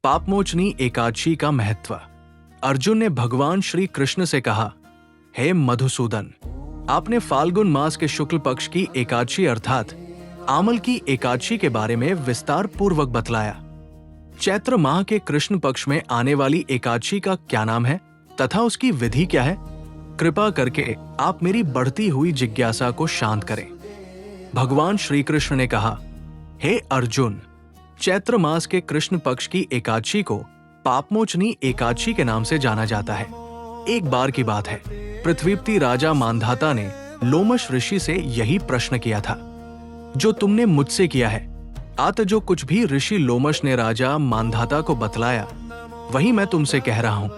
पापमोचनी एकादशी का महत्व। अर्जुन ने भगवान श्री कृष्ण से कहा, हे मधुसूदन, आपने फाल्गुन मास के शुक्ल पक्ष की एकादशी अर्थात आमल की एकादशी के बारे में विस्तार पूर्वक बतलाया। चैत्र माह के कृष्ण पक्ष में आने वाली एकादशी का क्या नाम है तथा उसकी विधि क्या है? कृपा करके आप मेरी बढ़ती हुई जिज्ञासा को शांत करें। भगवान श्री कृष्ण ने कहा, हे अर्जुन, चैत्र मास के कृष्ण पक्ष की एकादशी को पापमोचनी एकादशी के नाम से जाना जाता है। एक बार की बात है, पृथ्वीपति राजा मांधाता ने लोमश ऋषि से यही प्रश्न किया था जो तुमने मुझसे किया है। अत जो कुछ भी ऋषि लोमश ने राजा मांधाता को बतलाया वही मैं तुमसे कह रहा हूं।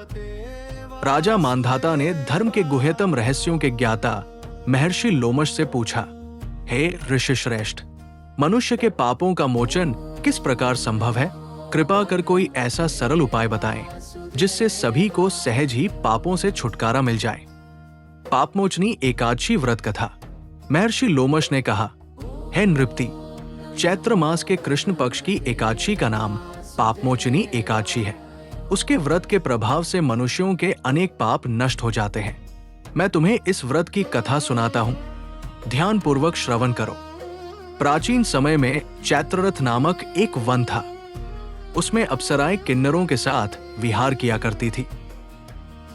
राजा मांधाता ने धर्म के गुह्यतम रहस्यों के ज्ञाता महर्षि लोमश से पूछा, हे ऋषि श्रेष्ठ, मनुष्य के पापों का मोचन किस प्रकार संभव है? कृपा कर कोई ऐसा सरल उपाय बताएं जिससे सभी को सहज ही पापों से छुटकारा मिल जाए। पापमोचनी एकादशी व्रत कथा। महर्षि लोमश ने कहा, हे नृपति, चैत्र मास के कृष्ण पक्ष की एकादशी का नाम पापमोचनी एकादशी है। उसके व्रत के प्रभाव से मनुष्यों के अनेक पाप नष्ट हो जाते हैं। मैं तुम्हें इस व्रत की कथा सुनाता हूं, ध्यान पूर्वक श्रवण करो। प्राचीन समय में चैत्ररथ नामक एक वन था। उसमें अप्सराएं किन्नरों के साथ विहार किया करती थी।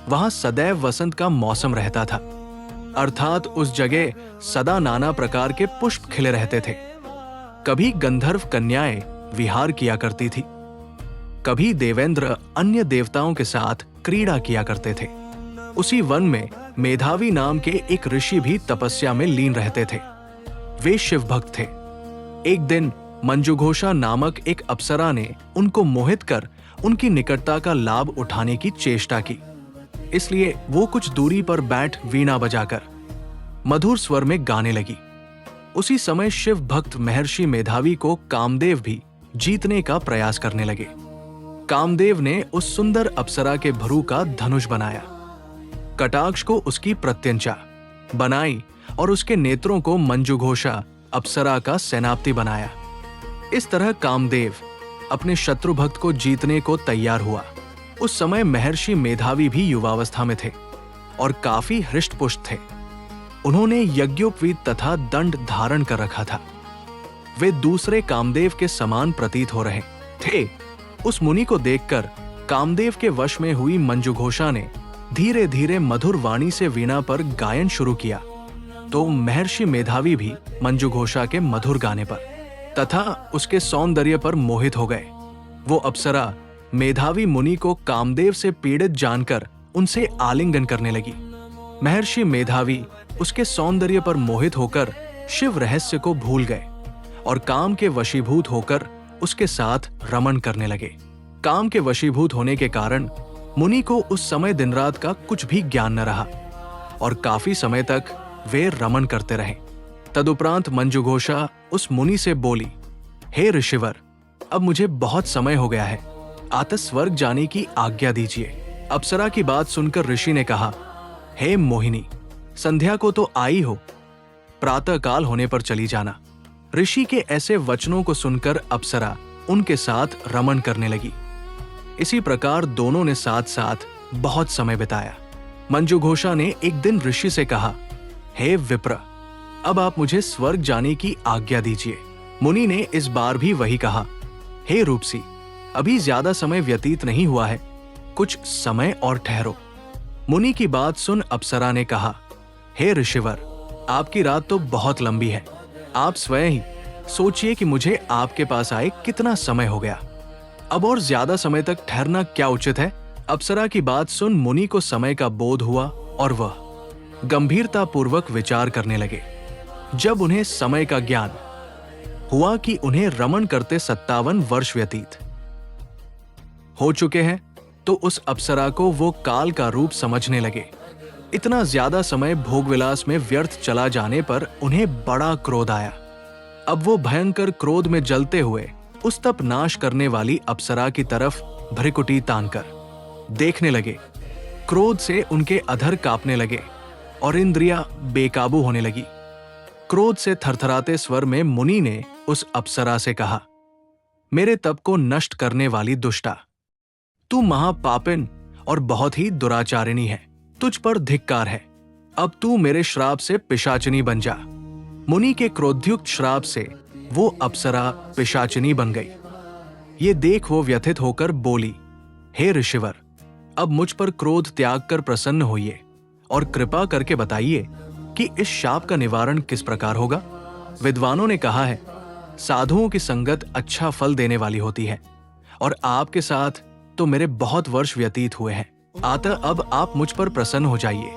वहां सदैव वसंत का मौसम रहता था, अर्थात उस जगह सदा नाना प्रकार के पुष्प खिले रहते थे। कभी गंधर्व कन्याएं विहार किया करती थी, कभी देवेंद्र अन्य देवताओं के साथ क्रीड़ा किया करते थे। उसी वन में मेधावी नाम के एक ऋषि भी तपस्या में लीन रहते थे। वे शिव भक्त थे। एक दिन मंजुघोषा नामक एक अप्सरा ने उनको मोहित कर उनकी निकटता का लाभ उठाने की चेष्टा की। इसलिए वो कुछ दूरी पर बैठ वीणा बजाकर मधुर स्वर में गाने लगी। उसी समय शिव भक्त महर्षि मेधावी को कामदेव भी जीतने का प्रयास करने लगे। कामदेव ने उस सुंदर अप्सरा के भ्रू का धनुष बनाया, कटाक्ष को उसकी प्रत्यंचा बनाई और उसके नेत्रों को मंजुघोषा अप्सरा का सेनापति बनाया। इस तरह कामदेव अपने शत्रु भक्त को जीतने को तैयार हुआ। उस समय महर्षि मेधावी भी युवावस्था में थे और काफी हृष्टपुष्ट थे। उन्होंने यज्ञोपवीत तथा दंड धारण कर रखा था। वे दूसरे कामदेव के समान प्रतीत हो रहे थे। उस मुनि को देखकर कामदेव के वश में हुई मंजुघोषा ने धीरे धीरे मधुर वाणी से वीणा पर गायन शुरू किया। तो महर्षि मेधावी भी मंजुघोषा के मधुर गाने पर तथा उसके सौंदर्य पर मोहित हो गए। वो अप्सरा मेधावी मुनि को कामदेव से पीड़ित जानकर उनसे आलिंगन करने लगी। महर्षि मेधावी उसके सौंदर्य पर मोहित होकर शिव रहस्य को भूल गए और काम के वशीभूत होकर उसके साथ रमण करने लगे। काम के वशीभूत होने के कारण मुनि को उस समय दिन रात का कुछ भी ज्ञान न रहा और काफी समय तक वे रमण करते रहे। तदुपरांत मंजुघोषा उस मुनि से बोली, हे ऋषिवर, अब मुझे बहुत समय हो गया है, अतः स्वर्ग जाने की आज्ञा दीजिए। अप्सरा की बात सुनकर ऋषि ने कहा, हे मोहिनी, संध्या को तो आई हो, प्रातः काल होने पर चली जाना। ऋषि के ऐसे वचनों को सुनकर अप्सरा उनके साथ रमण करने लगी। इसी प्रकार दोनों ने साथ साथ बहुत समय बिताया। मंजुघोषा ने एक दिन ऋषि से कहा, हे विप्र, अब आप मुझे स्वर्ग जाने की आज्ञा दीजिए। मुनि ने इस बार भी वही कहा, हे रूपसी, अभी ज्यादा समय व्यतीत नहीं हुआ है, कुछ समय और ठहरो। मुनि की बात सुन अप्सरा ने कहा, हे ऋषिवर, आपकी रात तो बहुत लंबी है, आप स्वयं ही सोचिए कि मुझे आपके पास आए कितना समय हो गया, अब और ज्यादा समय तक ठहरना क्या उचित है? अप्सरा की बात सुन मुनि को समय का बोध हुआ और वह गंभीरता पूर्वक विचार करने लगे। जब उन्हें समय का ज्ञान हुआ कि उन्हें रमण करते 57 वर्ष व्यतीत हो चुके हैं, तो उस अप्सरा को वो काल का रूप समझने लगे। इतना ज्यादा समय भोगविलास में व्यर्थ चला जाने पर उन्हें बड़ा क्रोध आया। अब वो भयंकर क्रोध में जलते हुए उस तप नाश करने वाली अप्सरा की तरफ भ्रिकुटी तानकर देखने लगे। क्रोध से उनके अधर कांपने लगे और इंद्रियां बेकाबू होने लगी। क्रोध से थरथराते स्वर में मुनि ने उस अप्सरा से कहा, मेरे तप को नष्ट करने वाली दुष्टा, तू महापापिन और बहुत ही दुराचारिणी है। तुझ पर धिक्कार है। अब तू मेरे श्राप से पिशाचिनी बन जा। मुनि के क्रोधयुक्त श्राप से वो अप्सरा पिशाचिनी बन गई। ये देख वो व्यथित होकर बोली, हे ऋषिवर, अब मुझ पर क्रोध त्याग कर प्रसन्न होइए और कृपा करके बताइए कि इस शाप का निवारण किस प्रकार होगा। विद्वानों ने कहा है, साधुओं की संगत अच्छा फल देने वाली होती है और आपके साथ तो मेरे बहुत वर्ष व्यतीत हुए हैं। अतः अब आप मुझ पर प्रसन्न हो जाइए,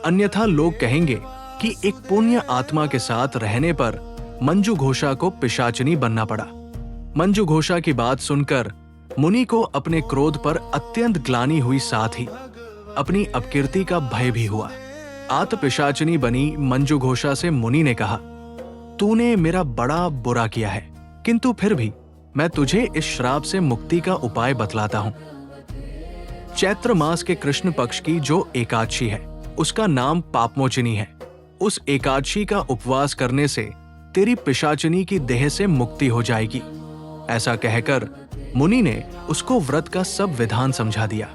अन्यथा लोग कहेंगे कि एक पुण्य आत्मा के साथ रहने पर मंजू घोषा को पिशाचिनी बनना पड़ा। मंजू घोषा की बात सुनकर मुनि को अपने क्रोध पर अत्यंत ग्लानि हुई, साथ ही अपनी अपकीर्ति का भय भी हुआ। आत पिशाचिनी बनी मंजू घोषा से मुनि ने कहा, तूने मेरा बड़ा बुरा किया है, किंतु फिर भी मैं तुझे इस श्राप से मुक्ति का उपाय बतलाता हूं। चैत्र मास के कृष्ण पक्ष की जो एकादशी है उसका नाम पापमोचिनी है। उस एकादशी का उपवास करने से तेरी पिशाचिनी की देह से मुक्ति हो जाएगी। ऐसा कहकर मुनि ने उसको व्रत का सब विधान समझा दिया।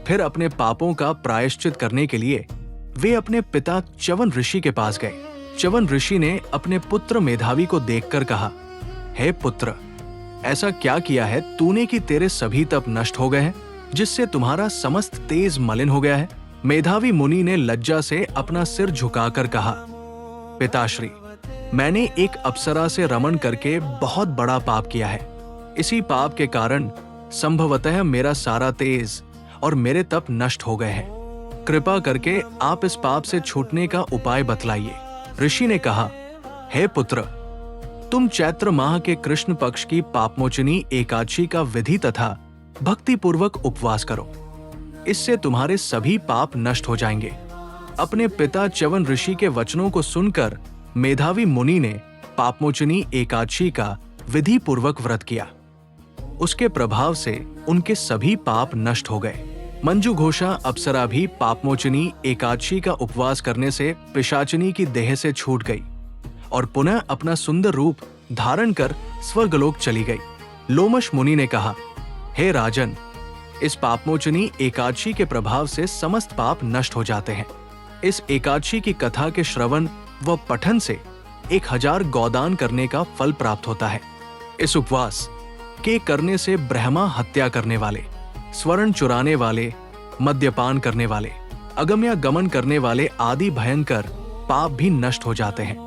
फिर अपने पापों का प्रायश्चित करने के लिए वे अपने पिता च्यवन ऋषि के पास गए। च्यवन ऋषि ने अपने पुत्र मेधावी को देखकर कहा, हे पुत्र, ऐसा क्या किया है तूने कि तेरे सभी तप नष्ट हो गए हैं, जिससे तुम्हारा समस्त तेज मलिन हो गया है। मेधावी मुनि ने लज्जा से अपना सिर झुकाकर कहा, पिताश्री, मैंने एक अप्सरा से रमण करके बहुत बड़ा पाप किया है। इसी पाप के कारण संभवतः मेरा सारा तेज और मेरे तप नष्ट हो गए हैं। कृपा करके आप इस पाप से छूटने का उपाय बतलाइए। ऋषि ने कहा, हे पुत्र, तुम चैत्र माह के कृष्ण पक्ष की पापमोचनी एकादशी का विधि तथा भक्ति पूर्वक उपवास करो। इससे तुम्हारे सभी पाप नष्ट हो जाएंगे। अपने पिता च्यवन ऋषि के वचनों को सुनकर मेधावी मुनि ने पापमोचनी एकादशी का विधि पूर्वक व्रत किया। उसके प्रभाव से उनके सभी पाप नष्ट हो गए। मंजू घोषा अप्सरा भी पापमोचनी एकादशी का उपवास करने से पिशाचिनी की देह से छूट गई और पुनः अपना सुंदर रूप धारण कर स्वर्गलोक चली गई। लोमश मुनि ने कहा, हे राजन, इस पापमोचनी एकादशी के प्रभाव से समस्त पाप नष्ट हो जाते हैं। इस एकादशी की कथा के श्रवण व पठन से 1000 गौदान करने का फल प्राप्त होता है। इस उपवास के करने से ब्रह्मा हत्या करने वाले, स्वर्ण चुराने वाले, मद्यपान करने वाले, अगम्य गमन करने वाले आदि भयंकर पाप भी नष्ट हो जाते हैं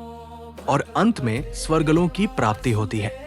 और अंत में स्वर्गलोक की प्राप्ति होती है।